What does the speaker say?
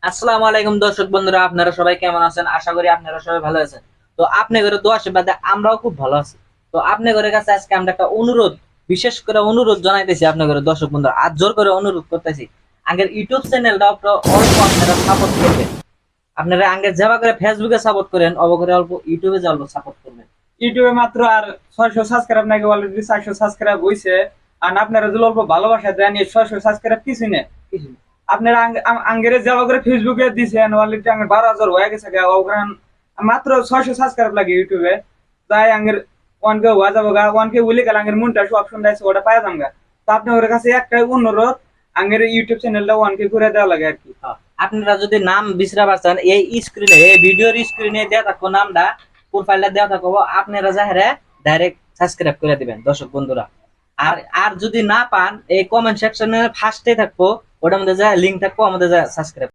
আসসালামু আলাইকুম দর্শক বন্ধুরা, আপনারা সবাই কেমন আছেন? আশা করি আপনারা সবাই ভালো আছেন। তো আপনাদের দোয়া আশীর্বাদে আমরাও খুব ভালো আছি। তো আপনাদের কাছে আজকে আমরা একটা অনুরোধ, বিশেষ করে অনুরোধ জানাইতেছি আপনাদের দর্শক বন্ধুরা, আর জোর করে অনুরোধ করতেছি, আগের ইউটিউব চ্যানেলটা অল্প আপনারা সাপোর্ট করবেন। আপনারা আগের যাবা করে ফেসবুকে সাপোর্ট করেন, অবকরে অল্প ইউটিউবে যা অল্প সাপোর্ট করবেন। ইউটিউবে মাত্র আর 600 সাবস্ক্রাইব নাকি অলরেডি 400 সাবস্ক্রাইব হইছে। আর আপনারা যদি অল্প ভালোবাসা দেন, এই 600 সাবস্ক্রাইব কিছু নেই। কিছু না। আপনারা আঙ্গেরে যাওয়া করে ফেসবুকে দিছেন, অলরেডি আঙ্গের 12,000 হয়ে গেছে গা। ওখান মাত্র 600 সাবস্ক্রাইব লাগে ইউটিউবে। তাই আঙ্গের ওয়ানকে হওয়া যাবো গা, ওয়ানকে উলি গেলে আঙ্গের মনটা অপশন দিয়েছে, ওটা পাওয়া যাম গা। তো আপনাদের কাছে একটাই অনুরোধ, আঙ্গের ইউটিউব চ্যানেলটা ওয়ানকে করে দেওয়া লাগে আর কি। হ্যাঁ, আপনারা যদি নাম বিচরা পাচ্ছেন, এই স্ক্রিনে, এই ভিডিওর স্ক্রিনে দেওয়া থাকবো নামটা, প্রোফাইলটা দেওয়া থাকবো, আপনারা যাহারে ডাইরেক্ট সাবস্ক্রাইব করে দিবেন দর্শক বন্ধুরা। আর আর যদি না পান, এই কমেন্ট সেকশনে ফার্স্টে থাকবো, ওটার মধ্যে যা লিঙ্ক থাকবো, আমাদের যা সাবস্ক্রাইব